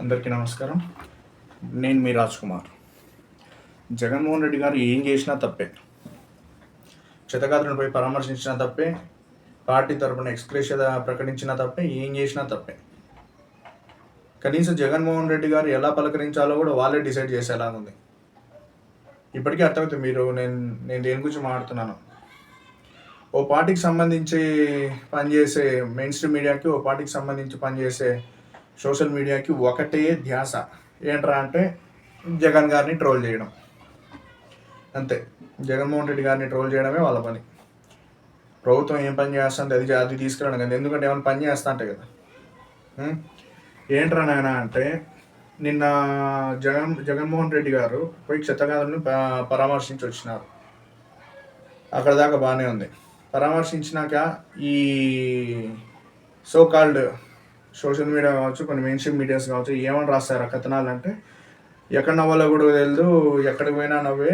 అందరికీ నమస్కారం. నేను మీ రాజ్ కుమార్. జగన్మోహన్ రెడ్డి గారు ఏం చేసినా తప్పే. క్షతగాత్రులపై పరామర్శించినా తప్పే, పార్టీ తరపున ఎక్స్‌గ్రేషియా ప్రకటించినా తప్పే, ఏం చేసినా తప్పే. కనీసం జగన్మోహన్ రెడ్డి గారు ఎలా పలకరించాలో కూడా వాళ్ళే డిసైడ్ చేసేలాగుంది. ఇప్పటికీ అర్థమవుతుంది నేను దేని గురించి మాట్లాడుతున్నాను. ఓ పార్టీకి సంబంధించి పనిచేసే మెయిన్ స్ట్రీమ్ మీడియాకి, ఓ పార్టీకి సంబంధించి పనిచేసే సోషల్ మీడియాకి ఒకటే ధ్యాస. ఏంట్రా అంటే జగన్ గారిని ట్రోల్ చేయడం. అంతే. జగన్మోహన్ రెడ్డి గారిని ట్రోల్ చేయడమే వాళ్ళ పని. ప్రభుత్వం ఏం పని చేస్తుంది అది తీసుకురావడం కదా. ఎందుకంటే ఏమైనా పని చేస్తా అంటే కదా. ఏంట్రా నాయన అంటే నిన్న జగన్మోహన్ రెడ్డి గారు పోయి క్షతగాత్రులను పరామర్శించి వచ్చినారు. అక్కడ దాకా బాగానే ఉంది. పరామర్శించినాక ఈ సో కాల్డ్ సోషల్ మీడియా కావచ్చు, కొన్ని మెయిన్ స్ట్రీమ్ మీడియాస్ కావచ్చు, ఏమని రాస్తారు ఆ కథనాలు అంటే, ఎక్కడ నవ్వాలో కూడా తెలియదు, ఎక్కడికి పోయినా నవ్వే,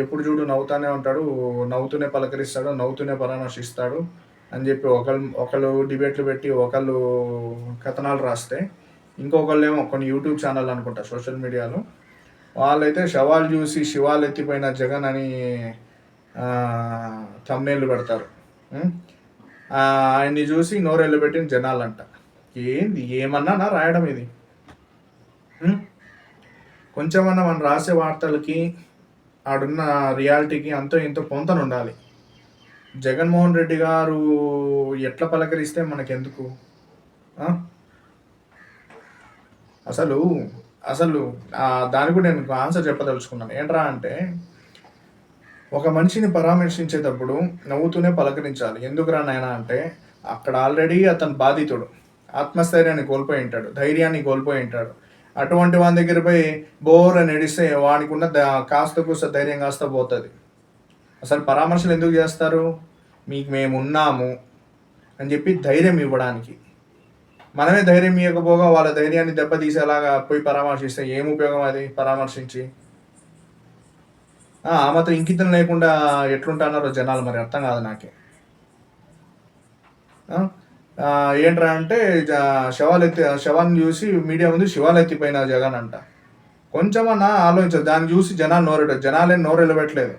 ఎప్పుడు చూడు నవ్వుతూనే ఉంటాడు, నవ్వుతూనే పలకరిస్తాడు, నవ్వుతూనే పరామర్శిస్తాడు అని చెప్పి ఒకళ్ళు డిబేట్లు పెట్టి ఒకళ్ళు కథనాలు రాస్తే, ఇంకొకళ్ళేమో కొన్ని యూట్యూబ్ ఛానల్ అనుకుంటా సోషల్ మీడియాలో వాళ్ళైతే శవాలు చూసి శివాలు ఎత్తిపోయిన జగన్ అని థంబ్నెయిల్ పెడతారు. ఆయన్ని చూసి నోరెళ్ళు పెట్టిన జనాలంట. ఏంది ఏమన్నా రాయడం ఇది? కొంచెమన్నా మనం రాసే వార్తలకి ఆడున్న రియాలిటీకి అంతో ఇంతో పొంతన ఉండాలి. జగన్మోహన్ రెడ్డి గారు ఎట్లా పలకరిస్తే మనకెందుకు? అసలు దానికి కూడా నేను ఆన్సర్ చెప్పదలుచుకున్నాను. ఏంట్రా అంటే, ఒక మనిషిని పరామర్శించేటప్పుడు నవ్వుతూనే పలకరించాలి. ఎందుకురా నాయన అంటే, అక్కడ ఆల్రెడీ అతను బాధితుడు, ఆత్మస్థైర్యాన్ని కోల్పోయి ఉంటాడు, ధైర్యాన్ని కోల్పోయి ఉంటాడు. అటువంటి వాని దగ్గర పోయి బోర్ అని ఎడిస్తే వానికి ఉన్న కాస్త కూస్త ధైర్యం కాస్త పోతుంది. అసలు పరామర్శలు ఎందుకు చేస్తారు? మీకు మేము ఉన్నాము అని చెప్పి ధైర్యం ఇవ్వడానికి. మనమే ధైర్యం ఇవ్వకపోగా వాళ్ళ ధైర్యాన్ని దెబ్బతీసేలాగా పోయి పరామర్శిస్తే ఏం ఉపయోగం? అది పరామర్శించి మాత్రం ఇంకితం లేకుండా ఎట్లుంటున్నారో జనాలు మరి అర్థం కాదు నాకే. ఏంట్రా అంటే శవాన్ని చూసి మీడియా ముందు శివాలు ఎత్తిపోయిన జగన్ అంట. కొంచెమన్నా ఆలోచించదు. దాన్ని చూసి జనాలేం నోరెళ్ళబెట్టలేదు.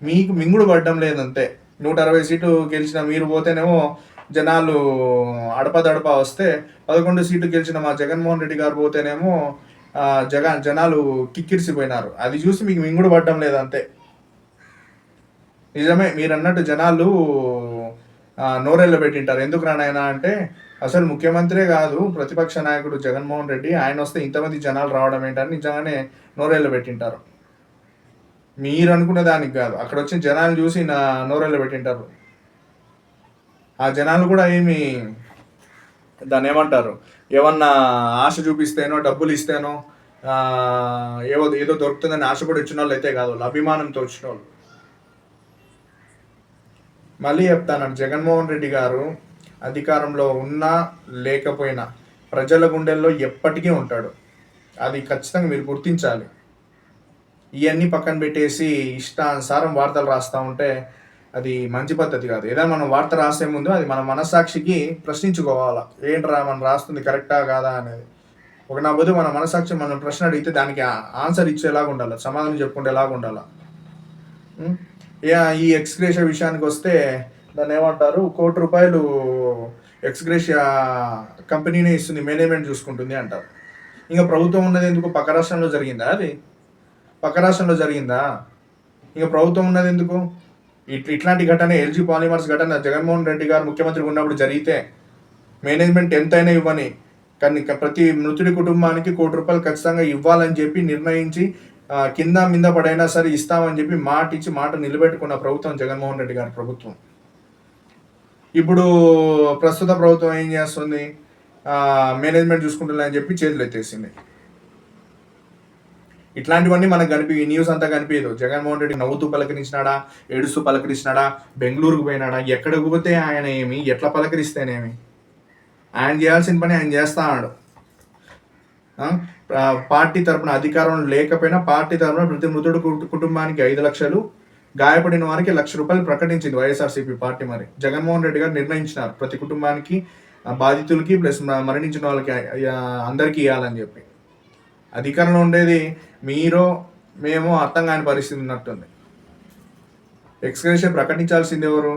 మీకు మింగుడు పడడం లేదంతే. 160 సీట్లు గెలిచిన మీరు పోతేనేమో జనాలు అడపదడప వస్తే, 11 సీట్లు గెలిచిన మా జగన్మోహన్ రెడ్డి గారు పోతేనేమో జనాలు కిక్కిరిసిపోయినారు. అది చూసి మీకు మింగుడు పడడం లేదంతే. నిజమే, మీరు అన్నట్టు జనాలు నోరెళ్ళ పెట్టింటారు. ఎందుకు రానాయన అంటే, అసలు ముఖ్యమంత్రే కాదు ప్రతిపక్ష నాయకుడు జగన్మోహన్ రెడ్డి, ఆయన వస్తే ఇంతమంది జనాలు రావడం ఏంటని నిజంగానే నోరెళ్ళ పెట్టింటారు. మీరు అనుకునే దానికి కాదు, అక్కడ వచ్చిన జనాలు చూసి నోరెళ్ళ పెట్టింటారు. ఆ జనాలు కూడా దాన్ని ఏమంటారు, ఏమన్నా ఆశ చూపిస్తేనో డబ్బులు ఇస్తేనో ఏదో దొరుకుతుందని ఆశపడి వచ్చిన వాళ్ళు అయితే కాదు, అభిమానంతో వచ్చిన వాళ్ళు. మళ్ళీ చెప్తాను, జగన్మోహన్ రెడ్డి గారు అధికారంలో ఉన్నా లేకపోయినా ప్రజల గుండెల్లో ఎప్పటికీ ఉంటాడు. అది ఖచ్చితంగా మీరు గుర్తించాలి. ఇవన్నీ పక్కన పెట్టేసి ఇష్టానుసారం వార్తలు రాస్తూ ఉంటే అది మంచి పద్ధతి కాదు. ఏదైనా మనం వార్త రాసే ముందు అది మన మనసాక్షికి ప్రశ్నించుకోవాలా, ఏంట్రా మనం రాస్తుంది కరెక్టా కాదా అనేది. నా బదులు మన మనసాక్షి మనం ప్రశ్న అడిగితే దానికి ఆన్సర్ ఇచ్చేలాగా ఉండాలి, సమాధానం చెప్పుకునేలాగా ఉండాలి. ఈ ఎక్స్‌గ్రేషియా విషయానికి వస్తే దాన్ని ఏమంటారు, ₹1,00,00,000 ఎక్స్‌గ్రేషియా కంపెనీనే ఇస్తుంది, మేనేజ్మెంట్ చూసుకుంటుంది అంటారు. ఇంకా ప్రభుత్వం ఉన్నది ఎందుకు? పక్క రాష్ట్రంలో జరిగిందా? ఇంకా ప్రభుత్వం ఉన్నది ఎందుకు? ఇట్లాంటి ఘటన, ఎల్జీ పాలిమర్స్ ఘటన జగన్మోహన్ రెడ్డి గారు ముఖ్యమంత్రిగా ఉన్నప్పుడు జరిగితే మేనేజ్మెంట్ ఎంతైనా ఇవ్వని, కానీ ప్రతి మృతుడి కుటుంబానికి ₹1,00,00,000 ఖచ్చితంగా ఇవ్వాలని చెప్పి నిర్ణయించి కింద మింద పడైనా సరే ఇస్తామని చెప్పి మాట నిలబెట్టుకున్న ప్రభుత్వం జగన్మోహన్ రెడ్డి గారి ప్రభుత్వం. ఇప్పుడు ప్రస్తుత ప్రభుత్వం ఏం చేస్తుంది? మేనేజ్మెంట్ చూసుకుంటుందని చెప్పి చేతులు ఎత్తేసింది. ఇట్లాంటివన్నీ మనకు ఈ న్యూస్ అంతా కనిపించదు. జగన్మోహన్ రెడ్డి నవ్వుతూ పలకరించినాడా, ఏడుస్తూ పలకరించినాడా, బెంగళూరుకు పోయినాడా, ఎక్కడికి పోతే ఆయన ఎట్లా పలకరిస్తేనేమి? ఆయన చేయాల్సిన పని ఆయన చేస్తాడు. పార్టీ తరపున అధికారం లేకపోయినా పార్టీ తరపున ప్రతి మృతుడు కుటుంబానికి 5 లక్షలు, గాయపడిన వారికి ₹1,00,000 ప్రకటించింది వైఎస్ఆర్సీపీ పార్టీ. మరి జగన్మోహన్ రెడ్డి గారు నిర్ణయించినారు ప్రతి కుటుంబానికి ఆ బాధితులకి ప్లస్ మరణించిన వాళ్ళకి అందరికీ ఇవ్వాలని చెప్పి. అధికారంలో ఉండేది మీరో మేమో అర్థం కాని పరిస్థితి ఉన్నట్టుంది. ఎక్స్‌గ్రేషియా ప్రకటించాల్సింది ఎవరు?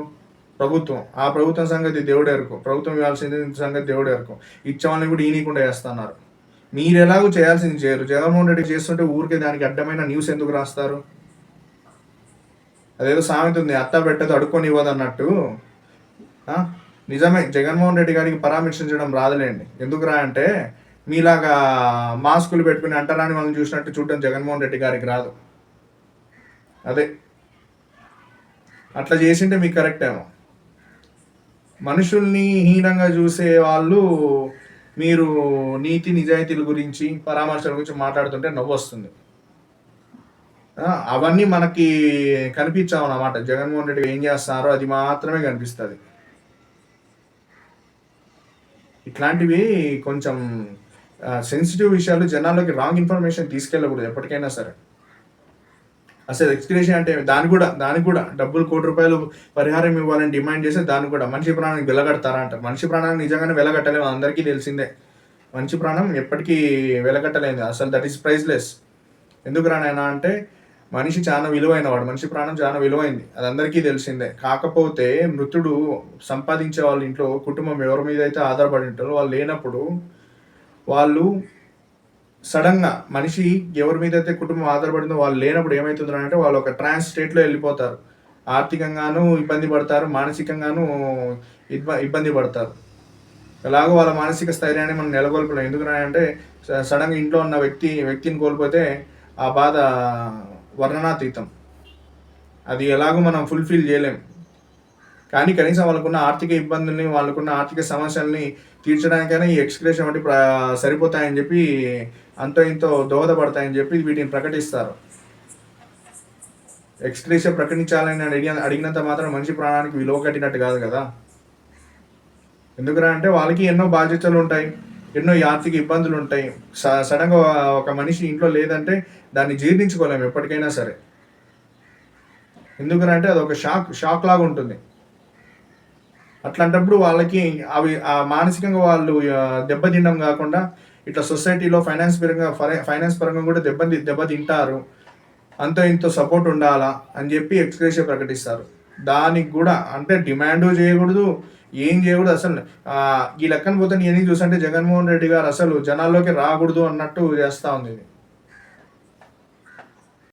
ప్రభుత్వం. ఆ ప్రభుత్వం సంగతి దేవుడెరుకు. ప్రభుత్వం ఇవ్వాల్సింది సంగతి దేవుడెరుకు. ఇచ్చేవాళ్ళని కూడా ఈయనీయకుండా చేస్తున్నారు. మీరెలాగో చేయాల్సింది చేయరు. జగన్మోహన్ రెడ్డి చేస్తుంటే ఊరికే దానికి అడ్డమైన న్యూస్ ఎందుకు రాస్తారు? అదేదో సామెత ఉంది, అత్త పెట్టదు అడుక్కొని ఇవ్వదన్నట్టు. నిజమే, జగన్మోహన్ రెడ్డి గారికి పరామర్శించడం రాదులేండి. ఎందుకురా అంటే మీలాగా మాస్కులు పెట్టుకుని అంటరాని వాళ్ళని చూసినట్టు చూడడం జగన్మోహన్ రెడ్డి గారికి రాదు. అదే అట్లా చేసింటే మీకు కరెక్ట్ ఏమో. మనుషుల్ని హీనంగా చూసే వాళ్ళు మీరు నీతి నిజాయితీల గురించి పరామర్శల గురించి మాట్లాడుతుంటే నవ్వు వస్తుంది. అవన్నీ మనకి కనిపించావు అన్నమాట. జగన్మోహన్ రెడ్డి ఏం చేస్తారో అది మాత్రమే కనిపిస్తుంది. ఇట్లాంటివి కొంచెం సెన్సిటివ్ విషయాలు జనాల్లోకి రాంగ్ ఇన్ఫర్మేషన్ తీసుకెళ్ళకూడదు ఎప్పటికైనా సరే. అసలు ఎక్స్‌గ్రేషియా అంటే దానికి కూడా డబ్బులు ₹1,00,00,000 పరిహారం ఇవ్వాలని డిమాండ్ చేస్తే దానికి కూడా మనిషి ప్రాణానికి వెలగడతారా అంటారు. మనిషి ప్రాణానికి నిజంగానే వెలగట్టలేము, అందరికీ తెలిసిందే. మనిషి ప్రాణం ఎప్పటికీ వెలగట్టలేదు. అసలు దట్ ఈస్ ప్రైస్లెస్. ఎందుకు రానైనా అంటే మనిషి చాలా విలువైనవాడు, మనిషి ప్రాణం చాలా విలువైంది, అది అందరికీ తెలిసిందే. కాకపోతే మృతుడు సంపాదించే వాళ్ళ ఇంట్లో కుటుంబం ఎవరి మీద అయితే ఆధారపడి ఉంటారో వాళ్ళు లేనప్పుడు వాళ్ళు సడన్గా మనిషి ఎవరి మీద అయితే కుటుంబం ఆధారపడిందో వాళ్ళు లేనప్పుడు ఏమవుతుందో అంటే వాళ్ళు ఒక ట్రాన్స్ స్టేట్లో వెళ్ళిపోతారు. ఆర్థికంగానూ ఇబ్బంది పడతారు, మానసికంగానూ ఇబ్బంది పడతారు. ఎలాగో వాళ్ళ మానసిక స్థైర్యాన్ని మనం నెలకొల్పలేం. ఎందుకంటే సడన్గా ఇంట్లో ఉన్న వ్యక్తిని కోల్పోతే ఆ బాధ వర్ణనాతీతం. అది ఎలాగో మనం ఫుల్ఫిల్ చేయలేం. కానీ కనీసం వాళ్ళకున్న ఆర్థిక ఇబ్బందుల్ని, వాళ్ళకున్న ఆర్థిక సమస్యల్ని తీర్చడానికైనా ఈ ఎక్స్‌గ్రేషియా వంటి సరిపోతాయని చెప్పి, అంతో ఇంతో దోహదపడతాయని చెప్పి వీటిని ప్రకటిస్తారు. ఎక్స్‌గ్రేషియా ప్రకటించాలని అడిగినంత మాత్రం మనిషి ప్రాణానికి విలువ కట్టినట్టు కాదు కదా. ఎందుకురా అంటే వాళ్ళకి ఎన్నో బాధ్యతలు ఉంటాయి, ఎన్నో ఆర్థిక ఇబ్బందులు ఉంటాయి. సడన్గా ఒక మనిషి ఇంట్లో లేదంటే దాన్ని జీర్ణించుకోలేము ఎప్పటికైనా సరే. ఎందుకని అంటే అదొక షాక్ లాగా ఉంటుంది. అట్లాంటప్పుడు వాళ్ళకి అవి మానసికంగా వాళ్ళు దెబ్బతినడం కాకుండా ఇట్లా సొసైటీలో ఫైనాన్స్ పరంగా కూడా దెబ్బతింటారు, అంతో ఇంతో సపోర్ట్ ఉండాలా అని చెప్పి ఎక్స్‌గ్రేషియా ప్రకటిస్తారు. దానికి కూడా అంటే డిమాండ్ చేయకూడదు, ఏం చేయకూడదు. అసలు ఈ లెక్కన పోతే ఇవన్నీ చూసంటే జగన్మోహన్ రెడ్డి గారు అసలు జనాల్లోకి రాకూడదు అన్నట్టు చేస్తూ ఉంది ఇది.